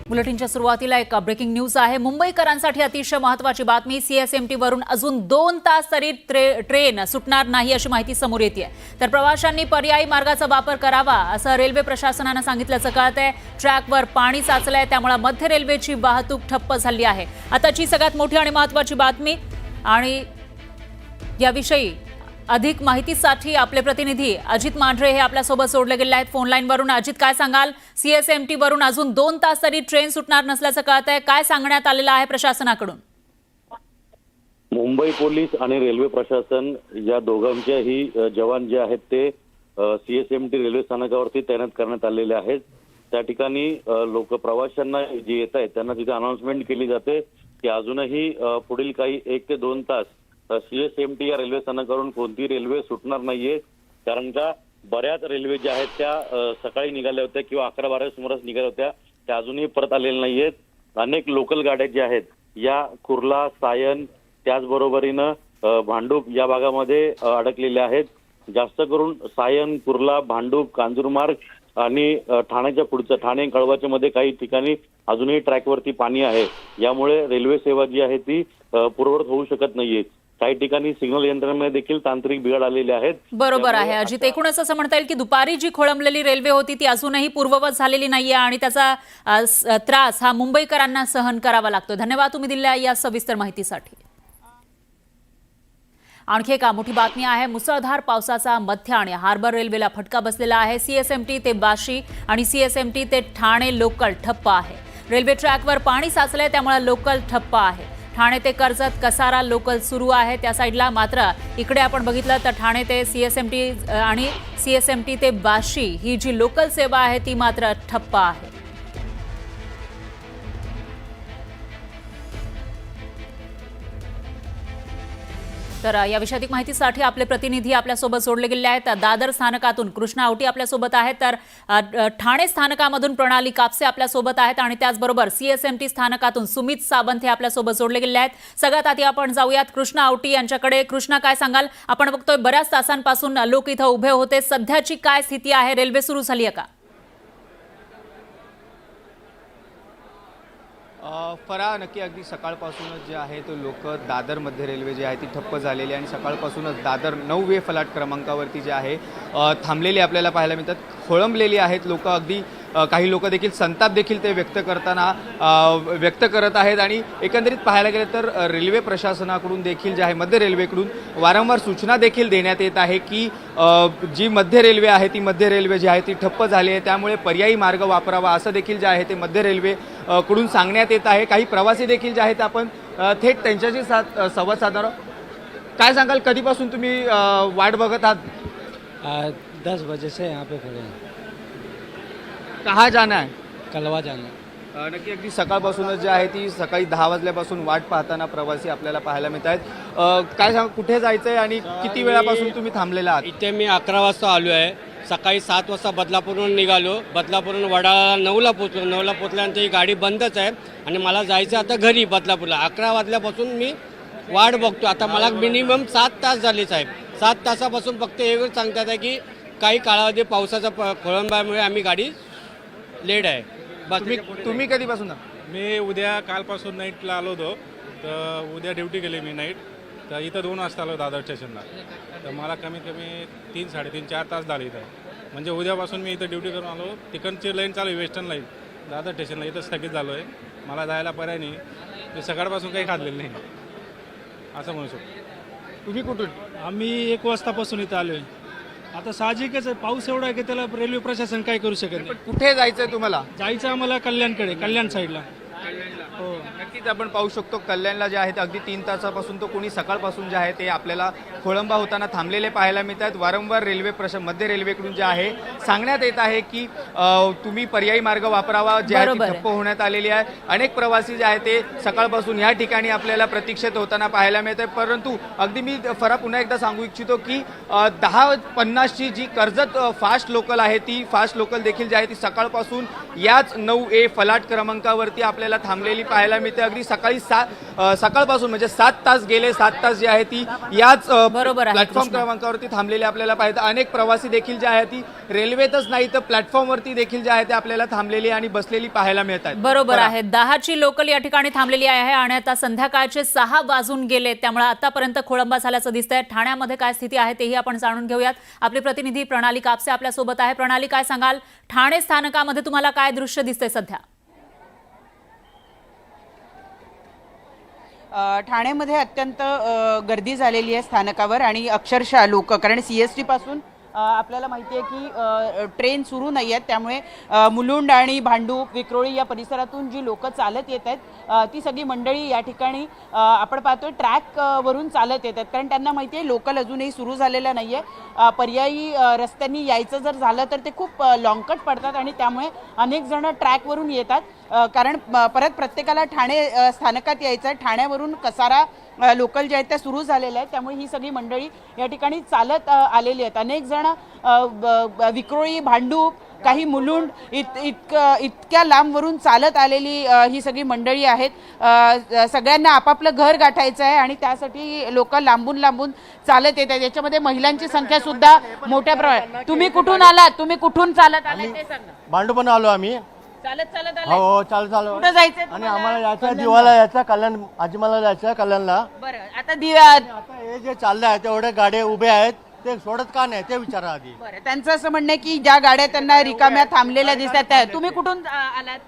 बुलेटिनच्या सुरुवातीला एक breaking news आहे। मुंबईकरांसाठी अतिशय महत्त्वाची बातमी। सीएसएमटी वरून अजून 2 तास तरी ट्रेन सुटणार नाही अशी माहिती समोर येते। तर प्रवाशांनी पर्यायी मार्गाचा वापर करावा असं रेल्वे प्रशासनाने सांगितल्याचं कळतंय। ट्रॅकवर पाणी साचलंय, त्यामुळे मध्य रेल्वेची वाहतूक ठप्प झाली आहे। आताची सगळ्यात मोठी आणि महत्त्वाची बातमी आणि याविषयी अधिक माहितीसाठी आपले प्रतिनिधी अजित मांढरे हे आपल्या सोबत जोडले गेले आहेत फोन लाईन वरून। अजित, काय सांगाल? सीएसएमटी वरून अजून 2 तास तरी ट्रेन सुटणार नसल्याचं कळतंय, काय सांगण्यात आलेलं आहे प्रशासनाकडून? मुंबई पोलीस आणि रेल्वे प्रशासन या दोघांच्याही जवान जे आहेत ते सीएसएमटी रेल्वे स्थानकावरती तैनात करण्यात आलेले आहेत। त्या ठिकाणी लोक प्रवाशांना जे येत आहेत त्यांना तिथे अनाउन्समेंट केली जाते की अजूनही पुढील काही 1 ते 2 तास सीएसएमटी या रेल्वे स्थानकावरून कोणती रेल्वे सुटणार नाहीये। कारण का बऱ्याच रेल्वे ज्या आहेत त्या सकाळी निघाल्या होत्या किंवा 11-12 सुमारास निघाल्या होत्या, त्या अजूनही परत आलेल्या नाहीयेत। अनेक लोकल गाड्या ज्या आहेत या कुर्ला, सायन त्याचबरोबरीनं भांडूप या भागामध्ये अडकलेल्या आहेत। जास्त करून सायन, कुर्ला, भांडूप, कांजूरमार्ग आणि ठाण्याच्या पुढचं ठाणे कळवाच्या मध्ये काही ठिकाणी अजूनही ट्रॅकवरती पाणी आहे। यामुळे रेल्वे सेवा जी आहे ती पूर्ववत होऊ शकत नाहीये। काही ठिकाणी सिग्नल यंत्रणेमध्ये देखील तांत्रिक बिघाड आलेले आहेत। बरोबर आहे अजित, एकूणच असं म्हणता येईल की दुपारी जी खोळंबलेली रेल्वे होती ती अजूनही पूर्ववत झालेली नाहीये आणि त्याचा त्रास हा मुंबईकरांना सहन करावा लागतो। धन्यवाद तुम्ही दिलेल्या या सविस्तर माहितीसाठी। आणखी एक मोठी बातमी आहे। मुसळधार पावसाचा मध्य आणि हार्बर रेल्वेला फटका बसलेला आहे। सीएसएमटी ते बाशी आणि सीएसएमटी ते ठाणे लोकल ठप्प आहे। रेल्वे ट्रॅकवर पाणी साचलंय, त्यामुळे लोकल ठप्प आहे। ठाणे ते कर्जत कसारा लोकल सुरू आहे त्या साईडला, मात्र इकडे आपण बघितलं तर ठाणे ते सीएसएमटी आणि सीएसएमटी ते बाशी ही जी लोकल सेवा आहे ती मात्र ठप्प आहे। तर याविषयी अधिक माहितीसाठी आपले प्रतिनिधी आपल्यासोबत जोडले गेले आहेत। दादर स्थानकातून कृष्णा आवटी आपल्यासोबत आहेत, तर ठाणे स्थानकामधून प्रणाली कापसे आपल्यासोबत आहेत आणि त्याचबरोबर सीएसएमटी स्थानकातून सुमित सावंत हे आपल्यासोबत जोडले गेले आहेत। सगळ्यात आधी आपण जाऊयात कृष्णा आवटी यांच्याकडे। कृष्णा, काय सांगाल? आपण बघतोय बऱ्याच तासांपासून लोक इथं उभे होते, सध्याची काय स्थिती आहे? रेल्वे सुरू झाली आहे का? फरा नक्की अगदी सकाळपासूनच जे आहे तो लोक दादर मध्य रेल्वे जी आहे ती ठप्प झालेली आणि सकाळपासूनच दादर 9 फलाट क्रमांकावरती जे आहे थांबलेली आपल्याला पाहायला मिळतात। खोळंबलेली आहेत लोक, अगदी काही लोक देखील संताप देखील ते व्यक्त करत आहेत। आणि एकंदरीत पाहायला गेलं तर रेल्वे प्रशासनाकडून देखील जे आहे मध्य रेल्वेकडून वारंवार सूचना देखील देण्यात येत आहे की जी मध्य रेल्वे आहे ती मध्य रेल्वे जी आहे ती ठप्प झाली आहे, त्यामुळे पर्यायी मार्ग वापरावा असं देखील जे आहे ते मध्य रेल्वे कडून सांगण्यात येत आहे। काही प्रवासी देखील जे आहेत आपण थेट त्यांच्याशी संवाद साधणार आहोत। काय सांगाल, कधीपासून तुम्ही वाट बघत आहात? 10 बजे से यहाँ पे खड़े हैं। कहाँ जाना है? कलवा जाना है। नक्की अगदी सकाळपासूनच जे आहे ती सकाळी 10 वाजल्यापासून वाट पाहताना प्रवासी आपल्याला पाहायला मिळत आहेत। काय सांग, कुठे जायचंय आणि किती वेळापासून तुम्ही थांबलेला आहात? इथे मी 11 वाजता आलो आहे। सकाळी 7 वाजता बदलापूरहून निघालो, बदलापूरहून वडाळा 9ला पोचलो। 9ला पोचल्यानंतर ही गाडी बंदच आहे आणि मला जायचं आता घरी बदलापूरला। 11 वाजल्यापासून मी वाट बघतो। आता मला मिनिमम 7 तास झाले साहेब। 7 तासापासून फक्त एवढं सांगतात आहे की काही काळामध्ये पावसाचा खोळंबामुळे आम्ही गाडी लेट आहे। तुम्ही कधीपासून? मी उद्या कालपासून नाईटला आलो होतो, तर उद्या ड्युटी केली मी नाईट, तर इथं 2 वाजता आलो दादर स्टेशनला। तर मला कमीत कमी 3, 3.5, 4 तास झाले इथं। म्हणजे उद्यापासून मी इथं ड्युटी करून आलो। तिकडची लाईन चालू आहे, वेस्टर्न लाईन दादर स्टेशनला, इथं स्थगित झालो आहे। मला जायला पर्याय नाही, मी सकाळपासून काही खाल्लेलं नाही असं म्हणू शकतो। तुम्ही कुठून? आम्ही 1 वाजतापासून इथं आलोय। आता साहजिकच आहे, पाऊस एवढा आहे की त्याला रेल्वे प्रशासन काय करू शकत नाही। कुठे जायचंय तुम्हाला? जायचं आम्हाला कल्याणकडे, कल्याण साईडला। हो, नक्कीच आपण पाहू शकतो कल्याणला जे आहे ते अगदी 3 तासापासून तो कोणी सकाळपासून जे आहे ते आपल्याला खोळंबा होताना थांबलेले पाहायला मिळतात। वारंवार मध्य रेल्वेकडून जे आहे सांगण्यात येत आहे की तुम्ही पर्यायी मार्ग वापरावा, जे आहे ती ठप्प होण्यात आलेली आहे। अनेक प्रवासी जे आहे ते सकाळपासून या ठिकाणी आपल्याला प्रतीक्षेत होताना पाहायला मिळत आहे। परंतु अगदी मी फरा पुन्हा एकदा सांगू इच्छितो की 10:50ची जी कर्जत फास्ट लोकल आहे ती फास्ट लोकल देखील जी आहे ती सकाळपासून याच 9A फलाट क्रमांकावरती आपल्याला थांबलेली पाहायला मिळते। अगदी सकाळपासून म्हणजे 7 तास गेले, 7 तास जे आहे ती याच बरोबर आहे, प्लॅटफॉर्म कृष्णा. क्रमांकावरती थांबलेले आपल्याला पाहिजे. अनेक प्रवासी देखील जे आहे ती रेल्वेतच नाही तर प्लॅटफॉर्मवरती देखील जे आहे ते आपल्याला थांबलेली आणि बसलेली पाहायला मिळतात. बरोबर आहे. 10ची लोकल या ठिकाणी थांबलेली आहे आणि आता संध्याकाळचे 6 वाजून गेले, त्यामुळे आतापर्यंत खोळंबा झाल्याचं दिसतंय. ठाण्यामध्ये काय स्थिती आहे तेही आपण जाणून घेऊयात. आपले प्रतिनिधी प्रणाली कापसे आपल्या सोबत आहे. प्रणाली, काय सांगाल, ठाणे स्थानकामध्ये तुम्हाला काय दृश्य दिसतंय सध्या? ठाण्यामध्ये अत्यंत गर्दी झालेली आहे स्थानकावर आणि अक्षरशः लोक, कारण CST पासून आपल्याला माहिती आहे की ट्रेन सुरू नाही आहेत, त्यामुळे मुलुंड आणि भांडूप, विक्रोळी या परिसरातून जी लोक चालत येत आहेत ती सगळी मंडळी या ठिकाणी आपण पाहतोय ट्रॅक वरून चालत येत आहेत, कारण त्यांना माहिती आहे लोकल अजूनही सुरू झालेलं नाही आहे. पर्यायी रस्त्यांनी यायचं जर झालं तर ते खूप लॉंगकट पडतात आणि त्यामुळे अनेक जण ट्रॅकवरून येतात, कारण परत प्रत्येकाला ठाणे स्थानकात यायचं आहे. ठाण्यावरून कसारा लोकल जे आहेत त्या सुरू झालेल्या आहेत, त्यामुळे ही सगळी मंडळी या ठिकाणी चालत आलेली आहेत. अनेक जण विक्रोळी, भांडूप, काही मुलुंड इतक्या लांबवरून चालत आलेली ही सगळी मंडळी आहेत. सगळ्यांना आपापलं घर गाठायचं आहे आणि त्यासाठी लोक लांबून लांबून चालत येत आहेत. याच्यामध्ये महिलांची संख्या सुद्धा मोठ्या प्रमाणात. तुम्ही कुठून आलात? तुम्ही कुठून चालत आलात ते सांगा. भांडूपण आलो आम्ही. चालत आलात? हो चालू कुठं जायचंय आणि तुम्हाला? आम्हाला यायचं दिवाला यायचं कल्याण, आजीमाला जायचं कल्याणला. बरं, आता आता हे जे चाललं आहे तेवढे गाड्या उभे आहेत, ते सोडत का नाही ते विचारा आधी. बरं, त्यांचं असं म्हणणं आहे की ज्या गाड्या त्यांना रिकाम्या थांबलेल्या दिसतात त्या. तुम्ही कुठून आलात?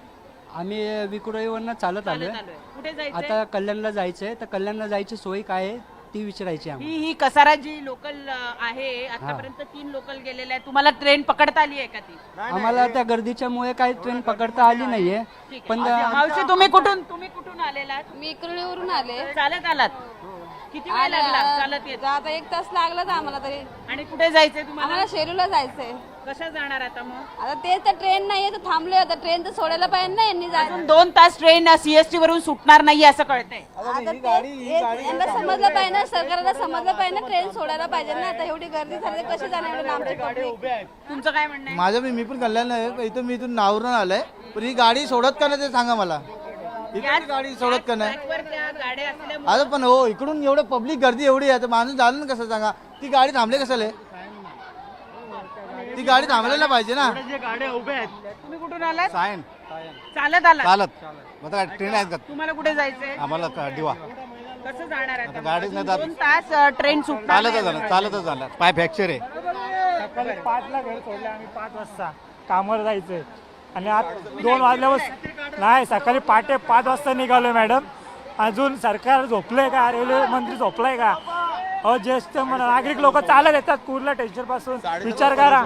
आम्ही विक्रोळीवरनं चालत आलोय. कुठे जायचं? आता कल्याणला जायचंय, तर कल्याणला जायची सोय काय आहे ती विचारायची आम्हाला. ही कसारा जी लोकल आहे, आतापर्यंत 3 लोकल गेलेल्या आहेत. तुम्हाला ट्रेन पकडता आली आहे का ती? आम्हाला त्या गर्दीच्यामुळे काही ट्रेन पकडता आली नाहीये. पण मावशी, तुम्ही कुठून आलेलात? मी इकडून आले. चालत आलात? किती वेळ लागला चालत येत? आता 1 तास लागलाच आम्हाला तरी. आणि कुठे जायचंय तुम्हाला? आम्हाला शेरूला जायचंय. कशा जाणार आता मग? आता ते तर ट्रेन नाहीये, तर थांबले आता. ट्रेन तर सोडायला पाहिजे ना यांनी जायचं. 2 तास ट्रेन CST वरून सुटणार नाहीये असं कळतंय. आता यांना समजलं पाहिजे ना, सरकारला समजलं पाहिजे ना, ट्रेन सोडायला पाहिजे ना. आता एवढी गर्दी झाली तर कशी जाणार एवढी लांबची पब्लिक? तुमचं काय म्हणणं आहे? माझं मी पण कल्याण आहे, इथून मी इथून नावरून आलोय, पण ही गाडी सोडत का नाही ते सांगा मला. इकडून गाडी सोडत का नाही? ट्रॅकवर त्या गाड्या असल्यामुळे आता पण हो, इकडून एवढं पब्लिक गर्दी एवढी आहे तर माणूस झालं ना कसं सांगा. ती गाडी थांबले कशाला? ती गाडी थांबवायला पाहिजे ना. गाड्या उभ्या आहेत. तुम्ही कुठून आलात? सायन चालत आलात? चालत आता ट्रेन आहेत का तुम्हाला कुठे जायचंय? आम्हाला दिवा कसं जाणार आता? गाडीच नाही जात. 2 तास ट्रेन सुटणार नाही. चालतच झालं. पाय फ्रॅक्चर आहे. सकाळी 5ला घर सोडले आम्ही, 5 वाजता कामावर जायचंय आणि आज 2 वाजल्यावर नाही, सकाळी पहाटे 5 वाजता निघालोय मॅडम. अजून सरकार झोपलंय का? रेल्वे मंत्री झोपलाय का? ज्येष्ठ नागरिक लोक चालत येतात कुर्ला स्टेशन पासून. विचार करा,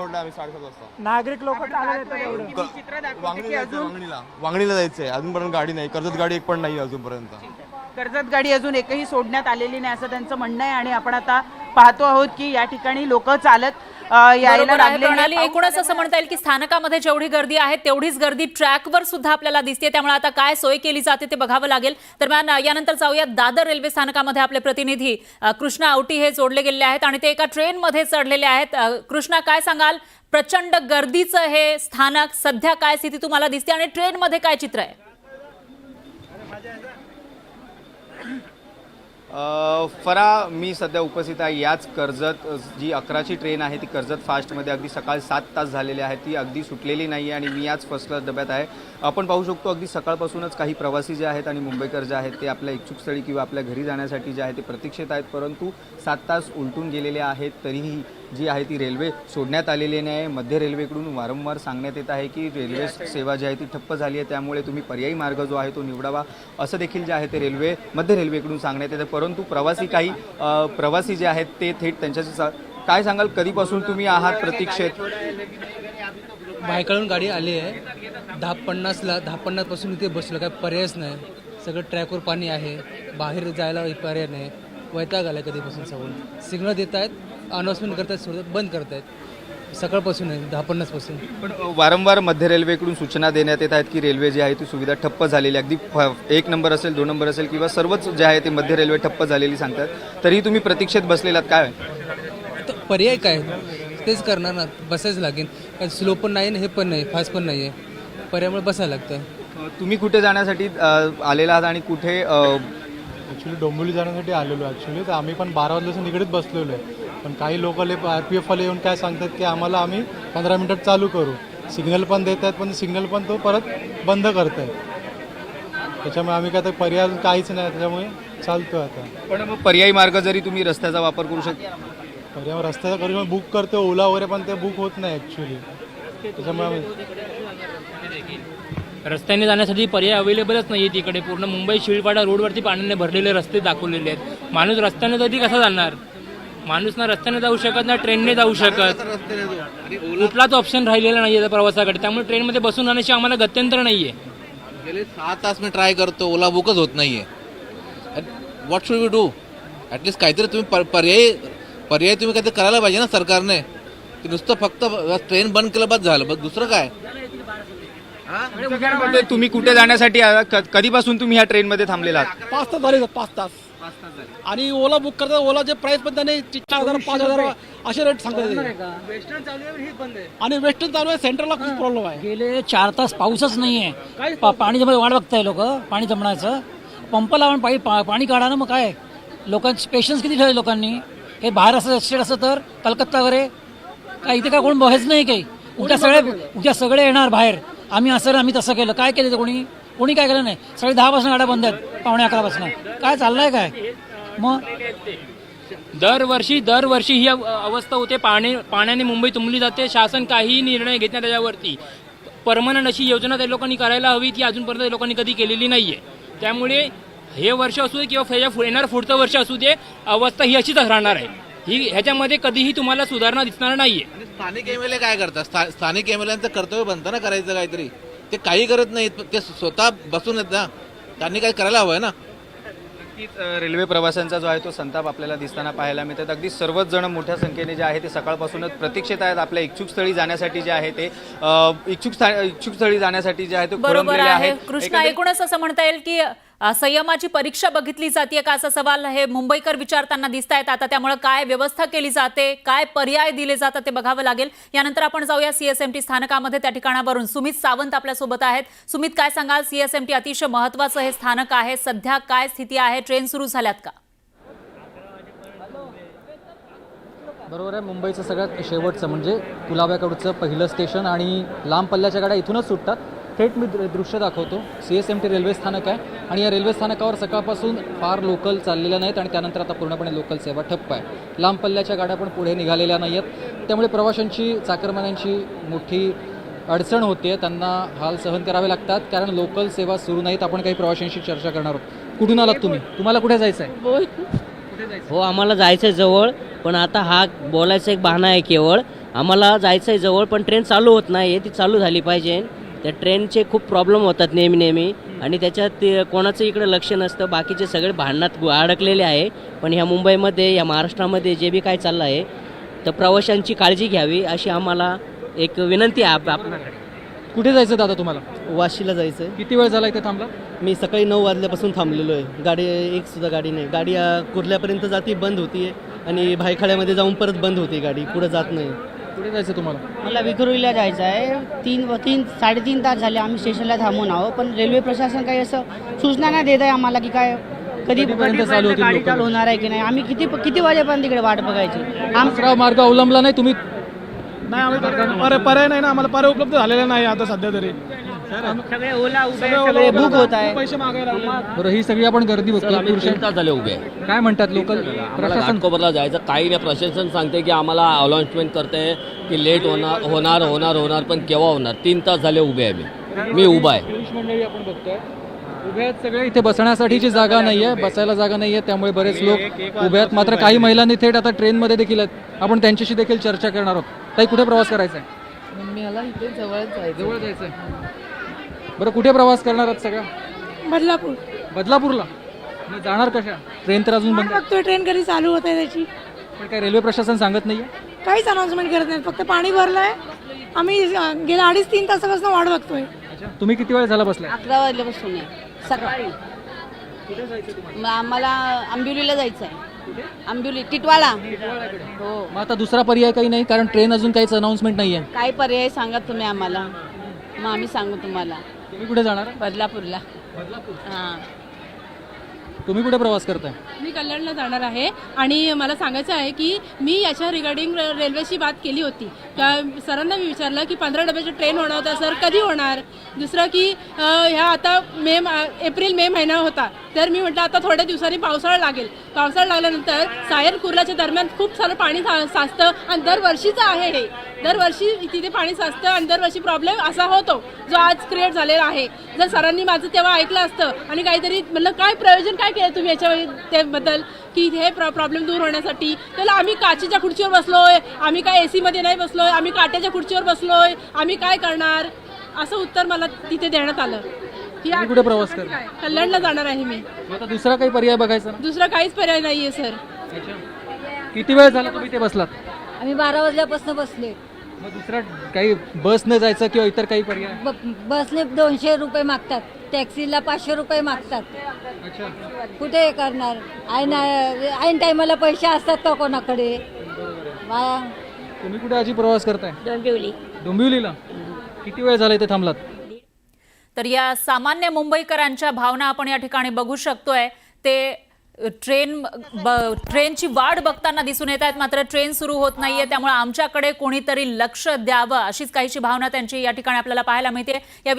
नागरिक लोक चालत येतात एवढं. चित्र दाखवते की अजून वांगणीला जायचंय, अजूनपर्यंत गाडी नाही. कर्जत गाडी एक पण नाही अजूनपर्यंत. कर्जत गाडी अजून एकही सोडण्यात आलेली नाही असं त्यांचं म्हणणं आहे. आणि आपण आता पाहतो आहोत की या ठिकाणी लोक चालत यायला बरोबर आहे लागलेली प्रणाली. आहेत. एकूणच असं म्हणता येईल की स्थानकामध्ये जेवढी गर्दी आहे तेवढीच गर्दी ट्रॅकवर सुद्धा आपल्याला दिसते, त्यामुळे आता काय सोय केली जाते ते बघावं लागेल. दरम्यान यानंतर जाऊयात दादर रेल्वे स्थानकामध्ये. आपले प्रतिनिधी कृष्णा आवटी हे जोडले गेलेले आहेत आणि ते एका ट्रेनमध्ये चढलेले आहेत. कृष्णा, काय सांगाल, प्रचंड गर्दीचं हे स्थानक, सध्या काय स्थिती तुम्हाला दिसते आणि ट्रेनमध्ये काय चित्र आहे? फरा, मी सध्या उपस्थित आहे याच कर्जत, जी 11ची ट्रेन आहे ती कर्जत फास्टमध्ये अगदी सकाळी 7 तास झालेले आहेत, ती अगदी सुटलेली नाही आहे आणि मी याच फर्स्ट क्लास डब्यात आहे. आपण पाहू शकतो अगदी सकाळपासूनच काही प्रवासी जे आहेत आणि मुंबईकर जे आहेत ते आपल्या इच्छुकस्थळी किंवा आपल्या घरी जाण्यासाठी जे आहे ते प्रतीक्षेत आहेत, परंतु 7 तास उलटून गेलेले आहेत तरीही जी आहे ती रेल्वे सोडण्यात आलेली नाही. मध्य रेल्वेकडून वारंवार सांगण्यात येत आहे की रेल्वे सेवा जी आहे ती ठप्प झाली आहे, त्यामुळे तुम्ही पर्यायी मार्ग जो आहे तो निवडावा, असं देखील जे आहे ते मध्य रेल्वेकडून सांगण्यात येतं. परंतु प्रवासी जे आहेत ते थेट त्यांच्याशी काय सांगाल, कधीपासून तुम्ही आहात प्रतीक्षेत? बाहेरकडून गाडी आली आहे 10:50ला. 10:50 पासून इथे बसलो, काय पर्यायच नाही. सगळं ट्रॅकवर पाणी आहे, बाहेर जायला पर्याय नाही. वैताग आला कधीपासून. सगळं सिग्नल देत आहेत, अनाउन्समेंट करतात, सोडतात, बंद करतायत. सकाळपासून आहे 10:50 पासून. पण वारंवार मध्य रेल्वेकडून सूचना देण्यात येत आहेत की रेल्वे जी आहे ती सुविधा ठप्प झालेली, अगदी 1 नंबर असेल, 2 नंबर असेल किंवा सर्वच जे आहे ते मध्य रेल्वे ठप्प झालेली सांगतात, तरीही तुम्ही प्रतीक्षेत बसलेलात. काय तर पर्याय काय, तेच करणार ना, बसायच लागेल. स्लो पण नाही हे पण नाही, फास्ट पण नाही आहे, पर्यायामुळे बसायला लागतं. तुम्ही कुठे जाण्यासाठी आलेला आहात आणि कुठे ॲक्च्युली डोंबिवली जाण्यासाठी आलेलो ॲक्च्युली, तर आम्ही पण 12 वाजल्यापासून निगडीत बसलेलो आहे. पण काही लोकले RPF वाले येऊन काय सांगतात की आम्हाला आम्ही 15 मिनिटात चालू करू, सिग्नल पण देत आहेत, पण सिग्नल पण तो परत बंद करत आहे. त्याच्यामुळे आम्ही काय तर पर्याय काहीच नाही, त्याच्यामुळे चालतो आता. पण मग पर्यायी मार्ग जरी तुम्ही रस्त्याचा वापर करू शकता, पर्याय रस्त्याचा करून बुक करतो ओला वगैरे, पण ते बुक होत नाही ॲक्च्युली. त्याच्यामुळे आम्ही रस्त्याने जाण्यासाठी पर्याय अवेलेबलच नाही आहे तिकडे. पूर्ण मुंबई शिळपाडा रोडवरती पाण्याने भरलेले रस्ते दाखवलेले आहेत. माणूस रस्त्याने तरी कसा जाणार? माणूस ना रस्त्याने जाऊ शकत ना ट्रेनने जाऊ शकत. कुठलाच ऑप्शन राहिलेला नाही आहे प्रवासाकडे. त्यामुळे ट्रेनमध्ये बसून जाण्याची आम्हाला गत्यंतर नाही आहे. गेले 6 तास मी ट्राय करतो, ओला बुकच होत नाहीये. What should we do? At least काहीतरी तुम्ही पर्याय तुम्ही काहीतरी करायला पाहिजे ना सरकारने. की नुसतं फक्त ट्रेन बंद केलं बस झालं, बस दुसरं काय? तुम्ही कुठे जाण्यासाठी कधीपासून तुम्ही ह्या ट्रेनमध्ये थांबलेला आहात? 5 तास झाले, 5 तास. आणि ओला बुक करतात, ओलाचे प्राइस पण त्याने 4,000 5,000 असे रेट सांगतात. आणि वेस्टर्न चालू आहे, सेंट्रलला खूप प्रॉब्लेम आहे. गेले 4 तास पाऊसच नाहीये. पाणी जमा वाट बघताय लोक, पाणी जमण्याचं. पंप लावून पाणी काढा ना. मग काय लोकांची पेशन्स किती ठेवले लोकांनी? हे बाहेर असं स्टेट असं तर कलकत्ता वगैरे काय इथे काय कोण बघायचं नाही. काही उद्या सगळे येणार बाहेर. आम्ही असं आम्ही तसं केलं. काय केलं ते कोणी काय केलं नाही. सगळे 10 पासून गाड्या बंद आहेत, 11:15 काय चाललंय काय? मग दरवर्षी ही अवस्था होते. पाण्याने मुंबई तुंबली जाते. शासन काहीही निर्णय घेत नाही त्याच्यावरती. परमनंट अशी योजना त्या लोकांनी करायला हवी, ती अजूनपर्यंत लोकांनी कधी केलेली नाहीये. त्यामुळे हे वर्ष असू दे किंवा येणार पुढचं वर्ष असू दे, अवस्था ही अशीच राहणार आहे. ह्याच्यामध्ये कधीही तुम्हाला सुधारणा दिसणार नाहीये. स्थानिक MLA काय करतात? स्थानिक MLAंचं कर्तव्य बनतं ना करायचं काहीतरी. ते काही करत नाहीत, ते स्वतः बसून आहेत ना. त्यांनी काही करायला हवंय ना. नक्कीच रेल्वे प्रवाशांचा जो आहे तो संताप आपल्याला दिसताना पाहायला मिळतात. अगदी सर्वच जण मोठ्या संख्येने जे आहे ते सकाळपासूनच प्रतीक्षेत आहेत आपल्या इच्छुक स्थळी जाण्यासाठी जे आहे ते इच्छुक स्थळी जाण्यासाठी जे आहे ते बरोबर खोळंबलेले आहे. आहेत. कृष्णा, एकूणच असं म्हणता येईल की संयमाची परीक्षा बघितली जाते का, असा सवाल हे मुंबईकर विचारताना दिसत आहेत आता. त्यामुळे काय व्यवस्था केली जाते, काय पर्याय दिले जातात ते बघावं लागेल. यानंतर आपण जाऊया CSMT स्थानकामध्ये. त्या ठिकाणावरून सुमित सावंत आपल्या सोबत आहेत. सुमित, काय सांगाल? CSMT अतिशय महत्वाचं हे स्थानक आहे. सध्या काय स्थिती आहे? ट्रेन सुरू झाल्यात का? बरोबर आहे. मुंबईचं सगळ्यात शेवटचं म्हणजे कुलाब्याकडचं पहिलं स्टेशन आणि लांब पल्ल्याच्या गाड्या इथूनच सुटतात. थेट मी दृश्य दाखवतो. CSMT रेल्वे स्थानक आहे आणि या रेल्वे स्थानकावर सकाळपासून फार लोकल चाललेल्या नाहीत आणि त्यानंतर आता पूर्णपणे लोकल सेवा ठप्प आहे. लांब पल्ल्याच्या गाड्या पण पुढे निघालेल्या नाही आहेत. त्यामुळे प्रवाशांची, चाकरमान्यांची मोठी अडचण होते. त्यांना हाल सहन करावे लागतात कारण लोकल सेवा सुरू नाहीत. आपण काही प्रवाशांशी चर्चा करणार आहोत. कुठून आलात तुम्ही? तुम्हाला कुठे जायचं आहे? हो, आम्हाला जायचं आहे जवळ, पण आता हा बोलायचा एक बहाणा आहे केवळ. आम्हाला जायचं आहे जवळ, पण ट्रेन चालू होत नाही आहे. ती चालू झाली पाहिजे. त्या ट्रेनचे खूप प्रॉब्लेम होतात नेहमी आणि त्याच्यात कोणाचं इकडे लक्ष नसतं. बाकीचे सगळे भांडणात अडकलेले आहे. पण ह्या मुंबईमध्ये, या महाराष्ट्रामध्ये जे बी काय चाललं आहे तर प्रवाशांची काळजी घ्यावी अशी आम्हाला एक विनंती आहे आपल्याकडे. कुठे जायचं दादा तुम्हाला? वाशीला जायचं आहे. किती वेळ झाला इथे थांबला? मी सकाळी 9 वाजल्यापासून थांबलेलो आहे. गाडी एक सुद्धा गाडी नाही. गाडी कुर्ल्यापर्यंत जाते, बंद होती आणि भायखळ्यामध्ये जाऊन परत बंद होती गाडी, पुढे जात नाही. कुठे जायचं तुम्हाला? मला विक्रोळीला जायचं आहे. 3-3.5 तास झाले आम्ही स्टेशनला थांबून आहोत, पण रेल्वे प्रशासन काही असं सूचना नाही देत आहे आम्हाला की काय कधीपर्यंत गाडी चालू होणार आहे की नाही. आम्ही किती वाजेपर्यंत तिकडे वाट बघायची? आमचा मार्ग अवलंबला नाही तुम्ही? पर्याय नाही ना, आम्हाला पर्याय उपलब्ध झालेला नाही आता सध्या तरी. सगळे ओला सगळे बुक होत आहे. पैसे मागायला बरं, ही सगळी आपण गर्दी बघतो. 3 तास झाले उभे. काय म्हणतात लोकल प्रशासन? घाटकोपरला जायचं काही नाही. प्रशासन सांगते की आम्हाला अनाउन्समेंट करते की लेट होणार पण केव्हा होणार? 3 तास झाले उभे आहे. मी उभा आहे. पुरुष मंडळी आपण बघतोय उभे आहेत सगळे. इथे बसण्यासाठीची जागा नाहीये, बसायला जागा नाहीये, त्यामुळे बरेच लोक उभे आहेत. मात्र काही महिलांनी थेट आता ट्रेनमध्ये देखील आहेत. आपण त्यांच्याशी देखील चर्चा करणार आहोत. ताई, कुठे प्रवास करायचा आहे? मला इथे जवळ जायचं आहे. बरं, कुठे प्रवास करणार आहात सगळ्या? बदलापूरला. जाणार कशा? ट्रेन तर अजून बंद बघतोय ट्रेन कधी चालू होत आहे त्याची. पण काय रेल्वे प्रशासन सांगत नाहीये? काहीच अनाउन्समेंट करत नाही. फक्त पाणी भरलंय. आम्ही गेल्या 2.5-3 तासापासून वाट बघतोय. तुम्ही किती वेळ झाला बसलाय? 11 वाजल्यापासून सकाळी. आम्हाला आंबिवलीला जायचं आहे. आंबिवली टिटवाळा. हो. मग आता दुसरा पर्याय काही नाही कारण ट्रेन अजून काहीच अनाउन्समेंट नाहीये. काय पर्याय सांगा तुम्ही आम्हाला, मग आम्ही सांगू तुम्हाला. तुम्ही कुठे जाणार आहे? बदलापूरला बदलापूर. हां तुम्ही कुठे प्रवास करताय? मी कल्याणला जाणार आहे आणि मला सांगायचं आहे की मी याच्या रिगार्डिंग रेल्वेची बात केली होती का सरांना मी विचारलं की 15 डब्याची ट्रेन होणार होता सर, कधी होणार. दुसरं की ह्या आता एप्रिल मे महिना होता, तर मी म्हटलं आता थोड्या दिवसांनी पावसाळा लागेल. पावसाळा लागल्यानंतर सायन कुर्लाच्या दरम्यान खूप सारं पाणी साचतं आणि दरवर्षीचं आहे हे. दरवर्षी तिथे पाणी साचतं आणि दरवर्षी प्रॉब्लेम असा होतो जो आज क्रिएट झालेला आहे. जर सरांनी माझं तेव्हा ऐकलं असतं आणि काहीतरी म्हणलं काय प्रयोजन काय केलं तुम्ही याच्या त्याबद्दल की हे प्रॉब्लेम दूर होण्यासाठी, तर आम्ही काचेच्या खुर्चीवर बसलोय, आम्ही काय AC मध्ये नाही बसलोय, आम्ही काट्याच्या खुर्चीवर बसलोय, आम्ही काय करणार, असं उत्तर मला तिथे देण्यात आलं. तुम्ही कुठे प्रवास करता? कल्याणला जाणार आहे मी. आता दुसरा काही पर्याय बघायचा ना? दुसरा काहीच पर्याय नाहीये सर. किती वेळ झाला तुम्ही ते बसलात? आम्ही 12 वाजल्यापासून बसले. मग दुसरा काही बस न जायचं किंवा इतर काही पर्याय? बसने 200 रुपये मागतात, टॅक्सीला 500 रुपये मागतात. अच्छा. कुठे करणार? ऐन टायमाला पैसे असतात का कोणाकडे? तुम्ही कुठे आजी प्रवास करताय? डोंबिवली. डोंबिवलीला. किती वेळ झाला इथे थांबलात? तर या सामान्य मुंबईकरांच्या भावना आपण या ठिकाणी बघू शकतोय. ते ट्रेनची वाट बघताना दिसून येत आहेत, मात्र ट्रेन सुरू होत नाहीये. त्यामुळे आमच्याकडे कोणीतरी लक्ष द्यावं अशीच काहीशी भावना त्यांची या ठिकाणी आपल्याला पाहायला मिळते. या